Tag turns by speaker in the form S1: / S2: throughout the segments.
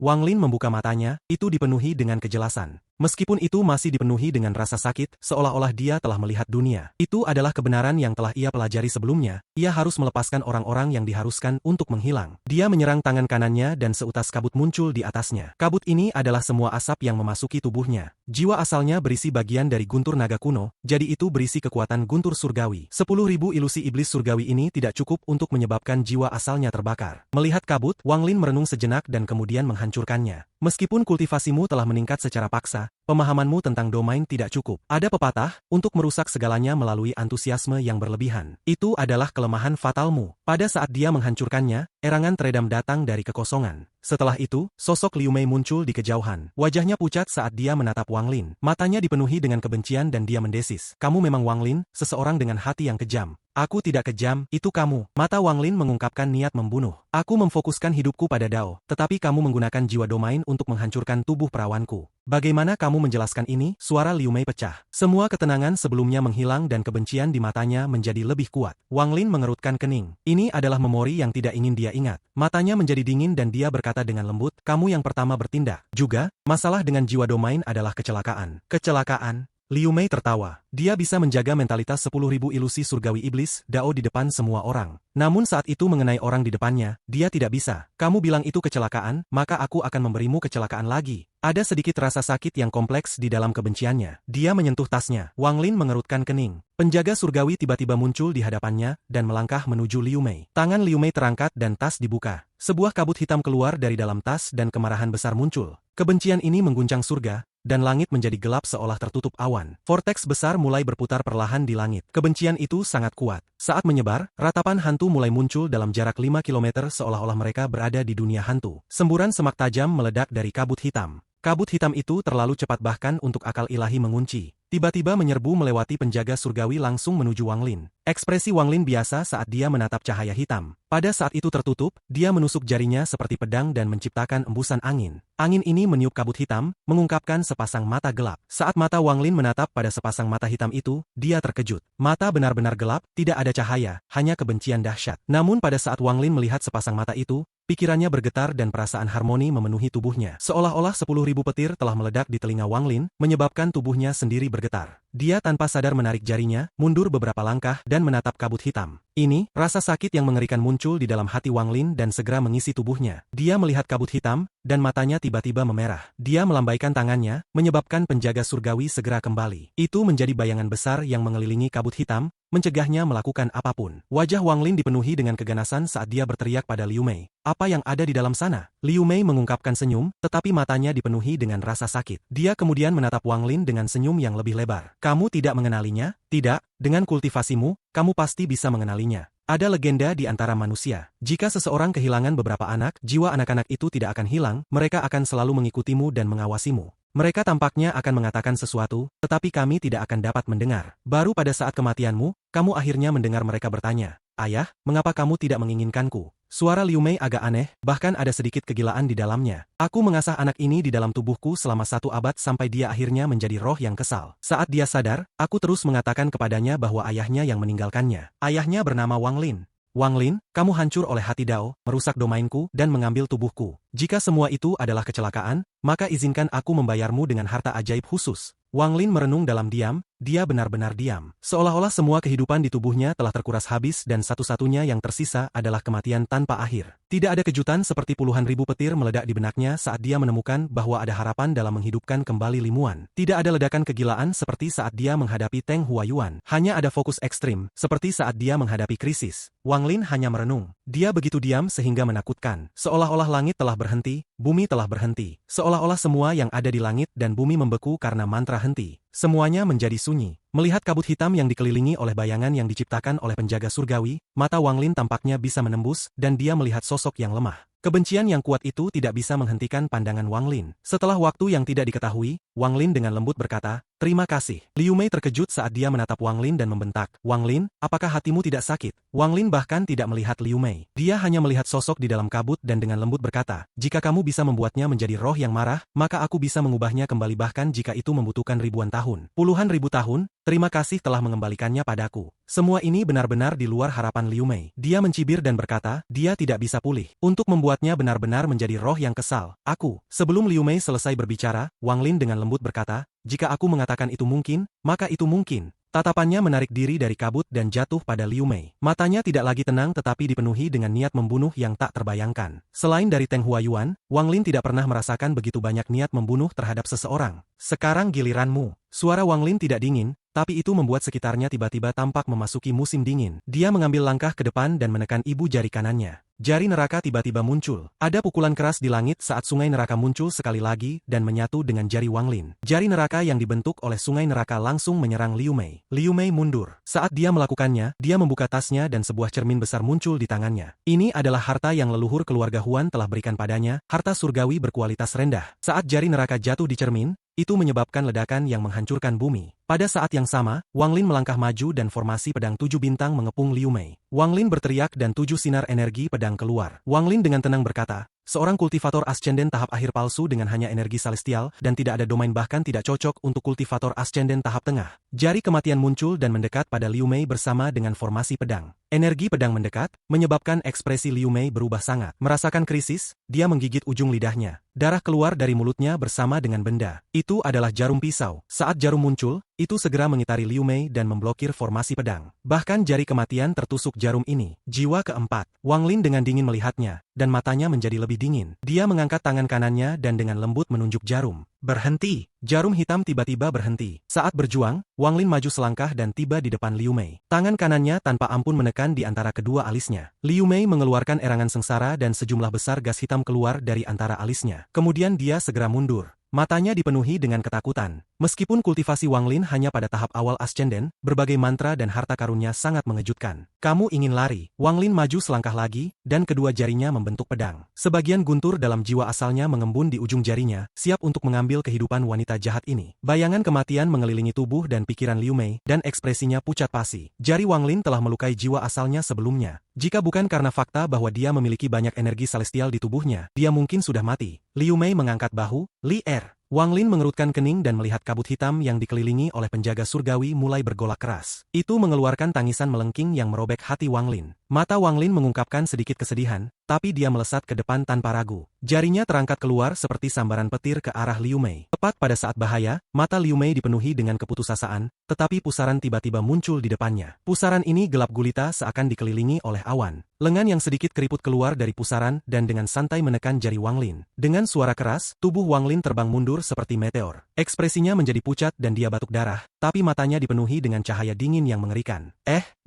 S1: Wang Lin membuka matanya, itu dipenuhi dengan kejelasan. Meskipun itu masih dipenuhi dengan rasa sakit, seolah-olah dia telah melihat dunia. Itu adalah kebenaran yang telah ia pelajari sebelumnya, ia harus melepaskan orang-orang yang diharuskan untuk menghilang. Dia menyerang tangan kanannya dan seutas kabut muncul di atasnya. Kabut ini adalah semua asap yang memasuki tubuhnya. Jiwa asalnya berisi bagian dari guntur naga kuno, jadi itu berisi kekuatan guntur surgawi. 10.000 ilusi iblis surgawi ini tidak cukup untuk menyebabkan jiwa asalnya terbakar. Melihat kabut, Wang Lin merenung sejenak dan kemudian menghancurkannya. Meskipun kultivasimu telah meningkat secara paksa, pemahamanmu tentang domain tidak cukup. Ada pepatah, untuk merusak segalanya melalui antusiasme yang berlebihan. Itu adalah kelemahan fatalmu. Pada saat dia menghancurkannya, erangan teredam datang dari kekosongan. Setelah itu, sosok Liu Mei muncul di kejauhan. Wajahnya pucat saat dia menatap Wang Lin. Matanya dipenuhi dengan kebencian dan dia mendesis. Kamu memang Wang Lin, seseorang dengan hati yang kejam. Aku tidak kejam, itu kamu. Mata Wang Lin mengungkapkan niat membunuh. Aku memfokuskan hidupku pada Dao, tetapi kamu menggunakan jiwa domain untuk menghancurkan tubuh perawanku. Bagaimana kamu menjelaskan ini? Suara Liu Mei pecah. Semua ketenangan sebelumnya menghilang dan kebencian di matanya menjadi lebih kuat. Wang Lin mengerutkan kening. Ini adalah memori yang tidak ingin dia ingat. Matanya menjadi dingin dan dia berkata dengan lembut, kamu yang pertama bertindak. Juga, masalah dengan jiwa domain adalah kecelakaan. Kecelakaan? Liu Mei tertawa. Dia bisa menjaga mentalitas 10.000 ilusi surgawi iblis, Dao di depan semua orang. Namun saat itu mengenai orang di depannya, dia tidak bisa. Kamu bilang itu kecelakaan, maka aku akan memberimu kecelakaan lagi. Ada sedikit rasa sakit yang kompleks di dalam kebenciannya. Dia menyentuh tasnya. Wang Lin mengerutkan kening. Penjaga surgawi tiba-tiba muncul di hadapannya dan melangkah menuju Liu Mei. Tangan Liu Mei terangkat dan tas dibuka. Sebuah kabut hitam keluar dari dalam tas dan kemarahan besar muncul. Kebencian ini mengguncang surga, dan langit menjadi gelap seolah tertutup awan. Vortex besar mulai berputar perlahan di langit. Kebencian itu sangat kuat. Saat menyebar, ratapan hantu mulai muncul dalam jarak 5 km seolah-olah mereka berada di dunia hantu. Semburan semak tajam meledak dari kabut hitam. Kabut hitam itu terlalu cepat bahkan untuk akal ilahi mengunci. Tiba-tiba menyerbu melewati penjaga surgawi langsung menuju Wang Lin. Ekspresi Wang Lin biasa saat dia menatap cahaya hitam. Pada saat itu tertutup, dia menusuk jarinya seperti pedang dan menciptakan embusan angin. Angin ini meniup kabut hitam, mengungkapkan sepasang mata gelap. Saat mata Wang Lin menatap pada sepasang mata hitam itu, dia terkejut. Mata benar-benar gelap, tidak ada cahaya, hanya kebencian dahsyat. Namun pada saat Wang Lin melihat sepasang mata itu, pikirannya bergetar dan perasaan harmoni memenuhi tubuhnya. Seolah-olah 10.000 petir telah meledak di telinga Wang Lin, menyebabkan tubuhnya sendiri bergetar. Dia tanpa sadar menarik jarinya, mundur beberapa langkah, dan menatap kabut hitam. Ini, rasa sakit yang mengerikan muncul di dalam hati Wang Lin dan segera mengisi tubuhnya. Dia melihat kabut hitam, dan matanya tiba-tiba memerah. Dia melambaikan tangannya, menyebabkan penjaga surgawi segera kembali. Itu menjadi bayangan besar yang mengelilingi kabut hitam, mencegahnya melakukan apapun. Wajah Wang Lin dipenuhi dengan keganasan saat dia berteriak pada Liu Mei. Apa yang ada di dalam sana? Liu Mei mengungkapkan senyum, tetapi matanya dipenuhi dengan rasa sakit. Dia kemudian menatap Wang Lin dengan senyum yang lebih lebar. Kamu tidak mengenalinya? Tidak, dengan kultivasimu, kamu pasti bisa mengenalinya. Ada legenda di antara manusia. Jika seseorang kehilangan beberapa anak, jiwa anak-anak itu tidak akan hilang, mereka akan selalu mengikutimu dan mengawasimu. Mereka tampaknya akan mengatakan sesuatu, tetapi kami tidak akan dapat mendengar. Baru pada saat kematianmu, kamu akhirnya mendengar mereka bertanya, Ayah, mengapa kamu tidak menginginkanku? Suara Liu Mei agak aneh, bahkan ada sedikit kegilaan di dalamnya. Aku mengasah anak ini di dalam tubuhku selama 1 abad sampai dia akhirnya menjadi roh yang kesal. Saat dia sadar, aku terus mengatakan kepadanya bahwa ayahnya yang meninggalkannya. Ayahnya bernama Wang Lin. Wang Lin, kamu hancur oleh hati Dao, merusak domainku, dan mengambil tubuhku. Jika semua itu adalah kecelakaan, maka izinkan aku membayarmu dengan harta ajaib khusus. Wang Lin merenung dalam diam, dia benar-benar diam. Seolah-olah semua kehidupan di tubuhnya telah terkuras habis dan satu-satunya yang tersisa adalah kematian tanpa akhir. Tidak ada kejutan seperti puluhan ribu petir meledak di benaknya saat dia menemukan bahwa ada harapan dalam menghidupkan kembali Limuan. Tidak ada ledakan kegilaan seperti saat dia menghadapi Teng Huayuan. Hanya ada fokus ekstrim, seperti saat dia menghadapi krisis. Wang Lin hanya merenung. Dia begitu diam sehingga menakutkan. Seolah-olah langit telah berhenti, bumi telah berhenti. Seolah-olah semua yang ada di langit dan bumi membeku karena mantra henti. Semuanya menjadi sunyi. Melihat kabut hitam yang dikelilingi oleh bayangan yang diciptakan oleh penjaga surgawi, mata Wang Lin tampaknya bisa menembus, dan dia melihat sosok yang lemah. Kebencian yang kuat itu tidak bisa menghentikan pandangan Wang Lin. Setelah waktu yang tidak diketahui, Wang Lin dengan lembut berkata, Terima kasih. Liu Mei terkejut saat dia menatap Wang Lin dan membentak, Wang Lin, apakah hatimu tidak sakit? Wang Lin bahkan tidak melihat Liu Mei. Dia hanya melihat sosok di dalam kabut dan dengan lembut berkata, jika kamu bisa membuatnya menjadi roh yang marah, maka aku bisa mengubahnya kembali bahkan jika itu membutuhkan ribuan tahun. Puluhan ribu tahun, terima kasih telah mengembalikannya padaku. Semua ini benar-benar di luar harapan Liu Mei. Dia mencibir dan berkata, dia tidak bisa pulih. Untuk membuatnya benar-benar menjadi roh yang kesal. Sebelum Liu Mei selesai berbicara, Wang Lin dengan lembut berkata, jika aku mengatakan itu mungkin, maka itu mungkin. Tatapannya menarik diri dari kabut dan jatuh pada Liu Mei. Matanya tidak lagi tenang tetapi dipenuhi dengan niat membunuh yang tak terbayangkan. Selain dari Teng Huayuan, Wang Lin tidak pernah merasakan begitu banyak niat membunuh terhadap seseorang. Sekarang giliranmu. Suara Wang Lin tidak dingin, tapi itu membuat sekitarnya tiba-tiba tampak memasuki musim dingin. Dia mengambil langkah ke depan dan menekan ibu jari kanannya. Jari neraka tiba-tiba muncul. Ada pukulan keras di langit saat sungai neraka muncul sekali lagi dan menyatu dengan jari Wang Lin. Jari neraka yang dibentuk oleh sungai neraka langsung menyerang Liu Mei. Liu Mei mundur. Saat dia melakukannya, dia membuka tasnya dan sebuah cermin besar muncul di tangannya. Ini adalah harta yang leluhur keluarga Huan telah berikan padanya, harta surgawi berkualitas rendah. Saat jari neraka jatuh di cermin, itu menyebabkan ledakan yang menghancurkan bumi. Pada saat yang sama, Wang Lin melangkah maju dan formasi pedang 7 bintang mengepung Liu Mei. Wang Lin berteriak dan 7 sinar energi pedang keluar. Wang Lin dengan tenang berkata, seorang kultivator ascenden tahap akhir palsu dengan hanya energi celestial dan tidak ada domain bahkan tidak cocok untuk kultivator ascenden tahap tengah. Jari kematian muncul dan mendekat pada Liu Mei bersama dengan formasi pedang. Energi pedang mendekat, menyebabkan ekspresi Liu Mei berubah sangat. Merasakan krisis, dia menggigit ujung lidahnya. Darah keluar dari mulutnya bersama dengan benda. Itu adalah jarum pisau. Saat jarum muncul, itu segera mengitari Liu Mei dan memblokir formasi pedang. Bahkan jari kematian tertusuk jarum ini. Jiwa keempat. Wang Lin dengan dingin melihatnya, dan matanya menjadi lebih dingin. Dia mengangkat tangan kanannya dan dengan lembut menunjuk jarum. Berhenti. Jarum hitam tiba-tiba berhenti. Saat berjuang, Wang Lin maju selangkah dan tiba di depan Liu Mei. Tangan kanannya tanpa ampun menekan di antara kedua alisnya. Liu Mei mengeluarkan erangan sengsara dan sejumlah besar gas hitam keluar dari antara alisnya. Kemudian dia segera mundur. Matanya dipenuhi dengan ketakutan. Meskipun kultivasi Wang Lin hanya pada tahap awal ascenden, berbagai mantra dan harta karunnya sangat mengejutkan. Kamu ingin lari? Wang Lin maju selangkah lagi, dan kedua jarinya membentuk pedang. Sebagian guntur dalam jiwa asalnya mengembun di ujung jarinya, siap untuk mengambil kehidupan wanita jahat ini. Bayangan kematian mengelilingi tubuh dan pikiran Liu Mei, dan ekspresinya pucat pasi. Jari Wang Lin telah melukai jiwa asalnya sebelumnya. Jika bukan karena fakta bahwa dia memiliki banyak energi celestial di tubuhnya, dia mungkin sudah mati. Liu Mei mengangkat bahu, Li Er. Wang Lin mengerutkan kening dan melihat kabut hitam yang dikelilingi oleh penjaga surgawi mulai bergolak keras. Itu mengeluarkan tangisan melengking yang merobek hati Wang Lin. Mata Wang Lin mengungkapkan sedikit kesedihan, tapi dia melesat ke depan tanpa ragu. Jarinya terangkat keluar seperti sambaran petir ke arah Liu Mei. Tepat pada saat bahaya, mata Liu Mei dipenuhi dengan keputusasaan, tetapi pusaran tiba-tiba muncul di depannya. Pusaran ini gelap gulita seakan dikelilingi oleh awan. Lengan yang sedikit keriput keluar dari pusaran dan dengan santai menekan jari Wang Lin. Dengan suara keras, tubuh Wang Lin terbang mundur seperti meteor. Ekspresinya menjadi pucat dan dia batuk darah, tapi matanya dipenuhi dengan cahaya dingin yang mengerikan.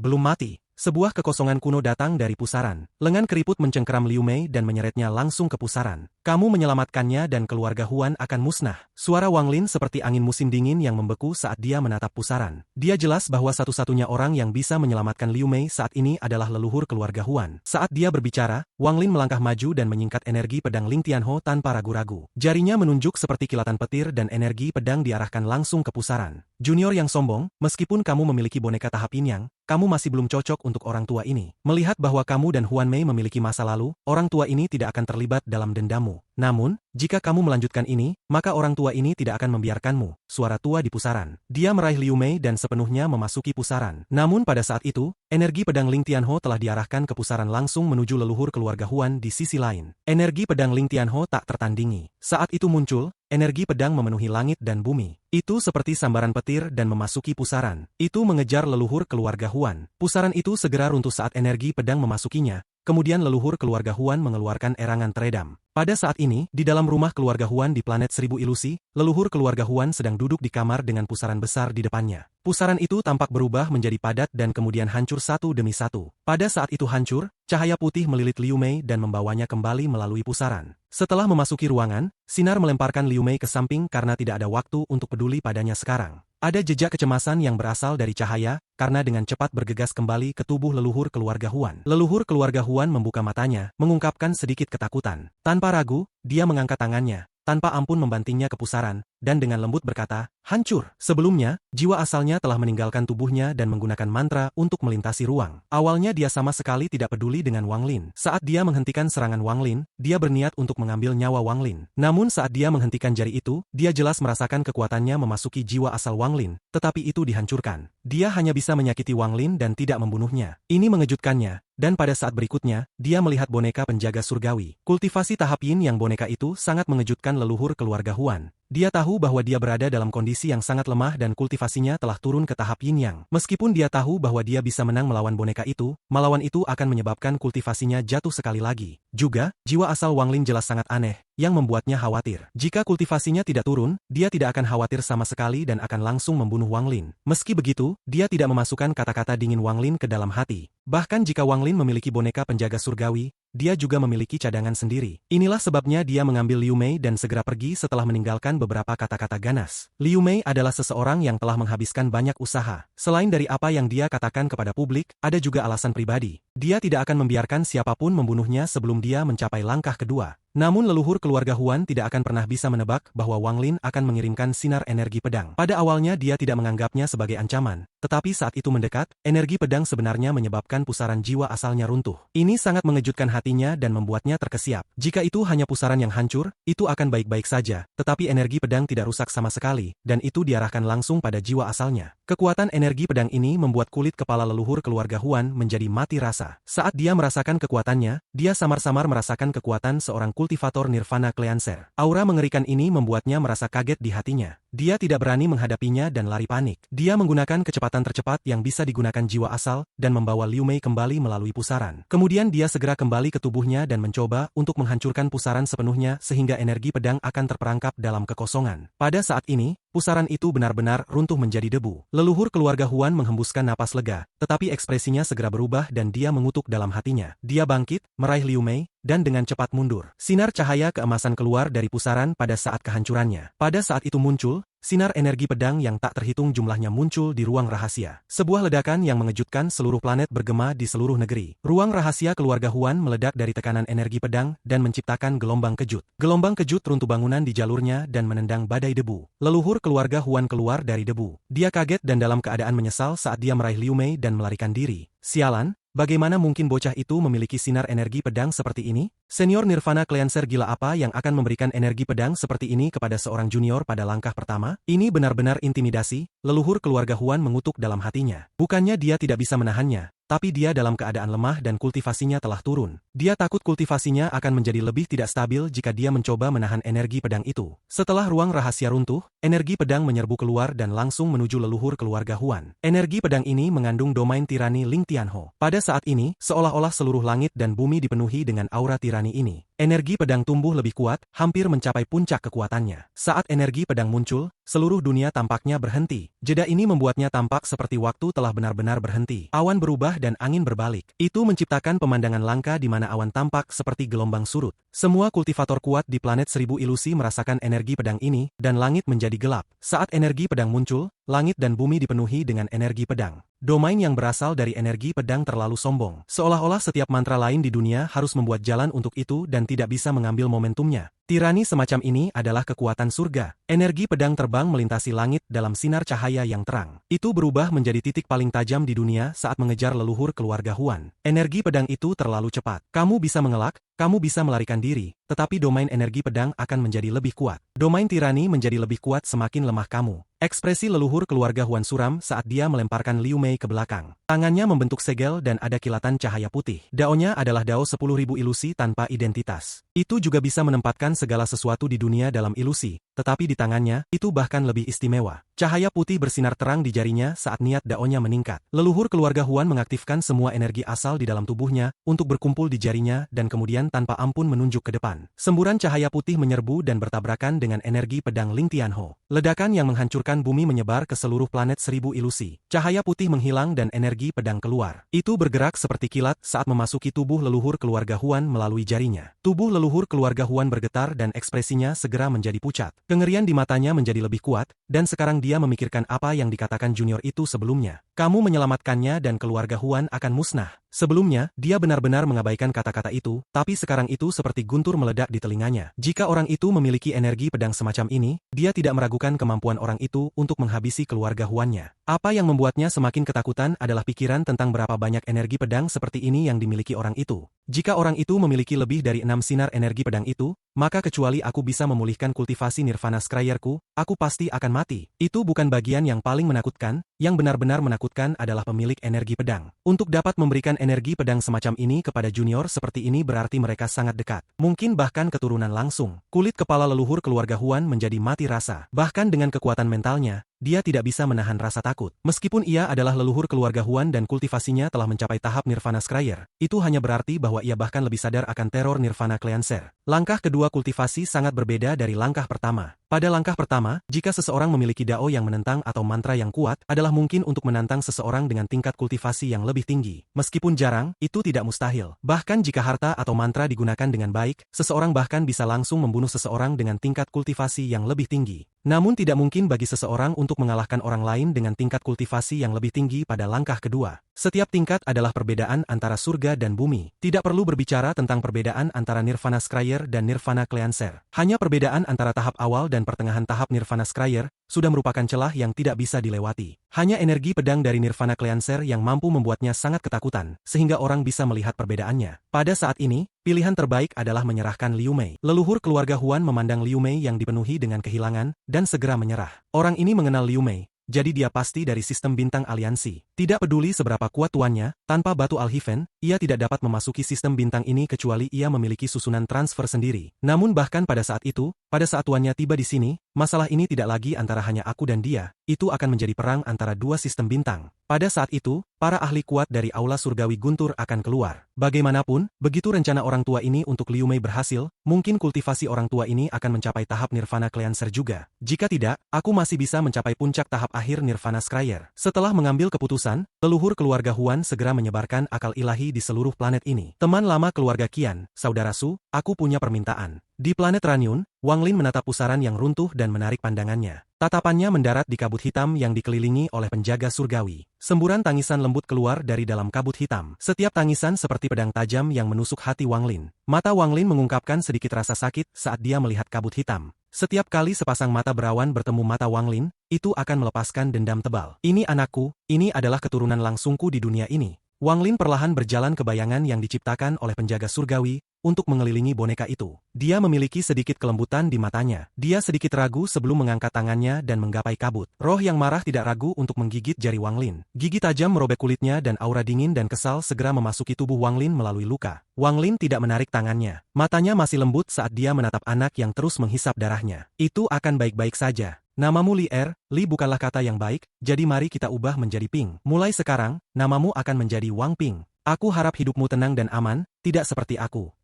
S1: Belum mati. Sebuah kekosongan kuno datang dari pusaran. Lengan keriput mencengkeram Liu Mei dan menyeretnya langsung ke pusaran. Kamu menyelamatkannya dan keluarga Huan akan musnah. Suara Wang Lin seperti angin musim dingin yang membeku saat dia menatap pusaran. Dia jelas bahwa satu-satunya orang yang bisa menyelamatkan Liu Mei saat ini adalah leluhur keluarga Huan. Saat dia berbicara, Wang Lin melangkah maju dan menyingkat energi pedang Ling Tianho tanpa ragu-ragu. Jarinya menunjuk seperti kilatan petir dan energi pedang diarahkan langsung ke pusaran. Junior yang sombong, meskipun kamu memiliki boneka tahap Yin Yang, kamu masih belum cocok untuk orang tua ini. Melihat bahwa kamu dan Huan Mei memiliki masa lalu, orang tua ini tidak akan terlibat dalam dendammu. Namun, jika kamu melanjutkan ini, maka orang tua ini tidak akan membiarkanmu. Suara tua di pusaran. Dia meraih Liu Mei dan sepenuhnya memasuki pusaran. Namun pada saat itu, energi pedang Ling Tianho telah diarahkan ke pusaran langsung menuju leluhur keluarga Huan di sisi lain. Energi pedang Ling Tianho tak tertandingi. Saat itu muncul, energi pedang memenuhi langit dan bumi. Itu seperti sambaran petir dan memasuki pusaran. Itu mengejar leluhur keluarga Huan. Pusaran itu segera runtuh saat energi pedang memasukinya. Kemudian leluhur keluarga Huan mengeluarkan erangan teredam. Pada saat ini, di dalam rumah keluarga Huan di planet Seribu Ilusi, leluhur keluarga Huan sedang duduk di kamar dengan pusaran besar di depannya. Pusaran itu tampak berubah menjadi padat dan kemudian hancur satu demi satu. Pada saat itu hancur, cahaya putih melilit Liu Mei dan membawanya kembali melalui pusaran. Setelah memasuki ruangan, sinar melemparkan Liu Mei ke samping karena tidak ada waktu untuk peduli padanya sekarang. Ada jejak kecemasan yang berasal dari cahaya, karena dengan cepat bergegas kembali ke tubuh leluhur keluarga Huan. Leluhur keluarga Huan membuka matanya, mengungkapkan sedikit ketakutan. Tanpa ragu, dia mengangkat tangannya, tanpa ampun membantingnya ke pusaran, dan dengan lembut berkata, hancur. Sebelumnya, jiwa asalnya telah meninggalkan tubuhnya dan menggunakan mantra untuk melintasi ruang. Awalnya dia sama sekali tidak peduli dengan Wang Lin. Saat dia menghentikan serangan Wang Lin, dia berniat untuk mengambil nyawa Wang Lin. Namun saat dia menghentikan jari itu, dia jelas merasakan kekuatannya memasuki jiwa asal Wang Lin, tetapi itu dihancurkan. Dia hanya bisa menyakiti Wang Lin dan tidak membunuhnya. Ini mengejutkannya. Dan pada saat berikutnya, dia melihat boneka penjaga surgawi. Kultivasi tahap yin yang boneka itu sangat mengejutkan leluhur keluarga Huan. Dia tahu bahwa dia berada dalam kondisi yang sangat lemah dan kultivasinya telah turun ke tahap yin yang. Meskipun dia tahu bahwa dia bisa menang melawan boneka itu, melawan itu akan menyebabkan kultivasinya jatuh sekali lagi. Juga, jiwa asal Wang Lin jelas sangat aneh, yang membuatnya khawatir. Jika kultivasinya tidak turun, dia tidak akan khawatir sama sekali dan akan langsung membunuh Wang Lin. Meski begitu, dia tidak memasukkan kata-kata dingin Wang Lin ke dalam hati. Bahkan jika Wang Lin memiliki boneka penjaga surgawi, dia juga memiliki cadangan sendiri. Inilah sebabnya dia mengambil Liu Mei dan segera pergi setelah meninggalkan beberapa kata-kata ganas. Liu Mei adalah seseorang yang telah menghabiskan banyak usaha. Selain dari apa yang dia katakan kepada publik, ada juga alasan pribadi. Dia tidak akan membiarkan siapapun membunuhnya sebelum dia mencapai langkah kedua. Namun leluhur keluarga Huan tidak akan pernah bisa menebak bahwa Wang Lin akan mengirimkan sinar energi pedang. Pada awalnya dia tidak menganggapnya sebagai ancaman, tetapi saat itu mendekat, energi pedang sebenarnya menyebabkan pusaran jiwa asalnya runtuh. Ini sangat mengejutkan hatinya dan membuatnya terkesiap. Jika itu hanya pusaran yang hancur, itu akan baik-baik saja, tetapi energi pedang tidak rusak sama sekali, dan itu diarahkan langsung pada jiwa asalnya. Kekuatan energi pedang ini membuat kulit kepala leluhur keluarga Huan menjadi mati rasa. Saat dia merasakan kekuatannya, dia samar-samar merasakan kekuatan seorang kultivator Nirvana Cleanser. Aura mengerikan ini membuatnya merasa kaget di hatinya. Dia tidak berani menghadapinya dan lari panik. Dia menggunakan kecepatan tercepat yang bisa digunakan jiwa asal dan membawa Liu Mei kembali melalui pusaran. Kemudian dia segera kembali ke tubuhnya dan mencoba untuk menghancurkan pusaran sepenuhnya sehingga energi pedang akan terperangkap dalam kekosongan. Pada saat ini, pusaran itu benar-benar runtuh menjadi debu. Leluhur keluarga Huan menghembuskan napas lega, tetapi ekspresinya segera berubah dan dia mengutuk dalam hatinya. Dia bangkit, meraih Liu Mei, dan dengan cepat mundur. Sinar cahaya keemasan keluar dari pusaran pada saat kehancurannya. Pada saat itu muncul, sinar energi pedang yang tak terhitung jumlahnya muncul di ruang rahasia. Sebuah ledakan yang mengejutkan seluruh planet bergema di seluruh negeri. Ruang rahasia keluarga Huan meledak dari tekanan energi pedang dan menciptakan gelombang kejut. Gelombang kejut runtuh bangunan di jalurnya dan menendang badai debu. Leluhur keluarga Huan keluar dari debu. Dia kaget dan dalam keadaan menyesal saat dia meraih Liu Mei dan melarikan diri. Sialan, bagaimana mungkin bocah itu memiliki sinar energi pedang seperti ini? Senior Nirvana Cleanser gila apa yang akan memberikan energi pedang seperti ini kepada seorang junior pada langkah pertama? Ini benar-benar intimidasi, leluhur keluarga Huan mengutuk dalam hatinya. Bukannya dia tidak bisa menahannya, tapi dia dalam keadaan lemah dan kultivasinya telah turun. Dia takut kultivasinya akan menjadi lebih tidak stabil jika dia mencoba menahan energi pedang itu. Setelah ruang rahasia runtuh, energi pedang menyerbu keluar dan langsung menuju leluhur keluarga Huan. Energi pedang ini mengandung domain tirani Ling Tianho. Pada saat ini, seolah-olah seluruh langit dan bumi dipenuhi dengan aura tirani ini. Energi pedang tumbuh lebih kuat, hampir mencapai puncak kekuatannya. Saat energi pedang muncul, seluruh dunia tampaknya berhenti. Jeda ini membuatnya tampak seperti waktu telah benar-benar berhenti. Awan berubah dan angin berbalik. Itu menciptakan pemandangan langka di mana awan tampak seperti gelombang surut. Semua kultivator kuat di planet seribu ilusi merasakan energi pedang ini, dan langit menjadi gelap. Saat energi pedang muncul, langit dan bumi dipenuhi dengan energi pedang. Domain yang berasal dari energi pedang terlalu sombong. Seolah-olah setiap mantra lain di dunia harus membuat jalan untuk itu dan tidak bisa mengambil momentumnya. Tirani semacam ini adalah kekuatan surga. Energi pedang terbang melintasi langit dalam sinar cahaya yang terang. Itu berubah menjadi titik paling tajam di dunia saat mengejar leluhur keluarga Huan. Energi pedang itu terlalu cepat. Kamu bisa mengelak, kamu bisa melarikan diri, tetapi domain energi pedang akan menjadi lebih kuat. Domain tirani menjadi lebih kuat semakin lemah kamu. Ekspresi leluhur keluarga Huan suram saat dia melemparkan Liu Mei ke belakang. Tangannya membentuk segel dan ada kilatan cahaya putih. Daonya adalah dao 10.000 ilusi tanpa identitas. Itu juga bisa menempatkan segala sesuatu di dunia dalam ilusi, tetapi di tangannya, itu bahkan lebih istimewa. Cahaya putih bersinar terang di jarinya saat niat daonya meningkat. Leluhur keluarga Huan mengaktifkan semua energi asal di dalam tubuhnya untuk berkumpul di jarinya dan kemudian tanpa ampun menunjuk ke depan. Semburan cahaya putih menyerbu dan bertabrakan dengan energi pedang Ling Tianho. Ledakan yang menghancurkan bumi menyebar ke seluruh planet seribu ilusi. Cahaya putih menghilang dan energi pedang keluar. Itu bergerak seperti kilat saat memasuki tubuh leluhur keluarga Huan melalui jarinya. Tubuh leluhur keluarga Huan bergetar dan ekspresinya segera menjadi pucat. Kengerian di matanya menjadi lebih kuat, dan sekarang dia memikirkan apa yang dikatakan junior itu sebelumnya. Kamu menyelamatkannya dan keluarga Huan akan musnah. Sebelumnya, dia benar-benar mengabaikan kata-kata itu, tapi sekarang itu seperti guntur meledak di telinganya. Jika orang itu memiliki energi pedang semacam ini, dia tidak meragukan kemampuan orang itu untuk menghabisi keluarga Huannya. Apa yang membuatnya semakin ketakutan adalah pikiran tentang berapa banyak energi pedang seperti ini yang dimiliki orang itu. Jika orang itu memiliki lebih dari 6 sinar energi pedang itu, maka kecuali aku bisa memulihkan kultivasi Nirvana Scryerku, aku pasti akan mati. Itu bukan bagian yang paling menakutkan, yang benar-benar menakutkan adalah pemilik energi pedang. Untuk dapat memberikan energi pedang semacam ini kepada junior seperti ini berarti mereka sangat dekat. Mungkin bahkan keturunan langsung. Kulit kepala leluhur keluarga Huan menjadi mati rasa. Bahkan dengan kekuatan mentalnya, dia tidak bisa menahan rasa takut. Meskipun ia adalah leluhur keluarga Huan dan kultivasinya telah mencapai tahap Nirvana Scryer, itu hanya berarti bahwa ia bahkan lebih sadar akan teror Nirvana Cleanser. Langkah kedua kultivasi sangat berbeda dari langkah pertama. Pada langkah pertama, jika seseorang memiliki dao yang menentang atau mantra yang kuat, adalah mungkin untuk menantang seseorang dengan tingkat kultivasi yang lebih tinggi. Meskipun jarang, itu tidak mustahil. Bahkan jika harta atau mantra digunakan dengan baik, seseorang bahkan bisa langsung membunuh seseorang dengan tingkat kultivasi yang lebih tinggi. Namun tidak mungkin bagi seseorang untuk mengalahkan orang lain dengan tingkat kultivasi yang lebih tinggi pada langkah kedua. Setiap tingkat adalah perbedaan antara surga dan bumi. Tidak perlu berbicara tentang perbedaan antara Nirvana Scryer dan Nirvana Cleanser. Hanya perbedaan antara tahap awal dan pertengahan tahap Nirvana Scryer sudah merupakan celah yang tidak bisa dilewati. Hanya energi pedang dari Nirvana Cleanser yang mampu membuatnya sangat ketakutan, sehingga orang bisa melihat perbedaannya. Pada saat ini, pilihan terbaik adalah menyerahkan Liu Mei. Leluhur keluarga Huan memandang Liu Mei yang dipenuhi dengan kehilangan, dan segera menyerah. Orang ini mengenal Liu Mei, jadi dia pasti dari sistem bintang aliansi. Tidak peduli seberapa kuat tuannya, tanpa batu Alhiven, ia tidak dapat memasuki sistem bintang ini kecuali ia memiliki susunan transfer sendiri. Namun bahkan pada saat itu, pada saat tuannya tiba di sini, masalah ini tidak lagi antara hanya aku dan dia, itu akan menjadi perang antara dua sistem bintang. Pada saat itu, para ahli kuat dari Aula Surgawi Guntur akan keluar. Bagaimanapun, begitu rencana orang tua ini untuk Liu Mei berhasil, mungkin kultivasi orang tua ini akan mencapai tahap Nirvana Cleanser juga. Jika tidak, aku masih bisa mencapai puncak tahap akhir Nirvana Scryer. Setelah mengambil keputusan, leluhur keluarga Huan segera menyebarkan akal ilahi di seluruh planet ini. Teman lama keluarga Qian, saudara Su, aku punya permintaan. Di planet Ranyun, Wang Lin menatap pusaran yang runtuh dan menarik pandangannya. Tatapannya mendarat di kabut hitam yang dikelilingi oleh penjaga surgawi. Semburan tangisan lembut keluar dari dalam kabut hitam. Setiap tangisan seperti pedang tajam yang menusuk hati Wang Lin. Mata Wang Lin mengungkapkan sedikit rasa sakit saat dia melihat kabut hitam. Setiap kali sepasang mata berawan bertemu mata Wang Lin, itu akan melepaskan dendam tebal. Ini anakku, ini adalah keturunan langsungku di dunia ini. Wang Lin perlahan berjalan ke bayangan yang diciptakan oleh penjaga surgawi, untuk mengelilingi boneka itu. Dia memiliki sedikit kelembutan di matanya. Dia sedikit ragu sebelum mengangkat tangannya dan menggapai kabut. Roh yang marah tidak ragu untuk menggigit jari Wang Lin. Gigi tajam merobek kulitnya dan aura dingin dan kesal segera memasuki tubuh Wang Lin melalui luka. Wang Lin tidak menarik tangannya. Matanya masih lembut saat dia menatap anak yang terus menghisap darahnya. Itu akan baik-baik saja. Namamu Li Li bukanlah kata yang baik, jadi mari kita ubah menjadi Ping. Mulai sekarang, namamu akan menjadi Wang Ping. Aku harap hidupmu tenang dan aman, tidak seperti aku.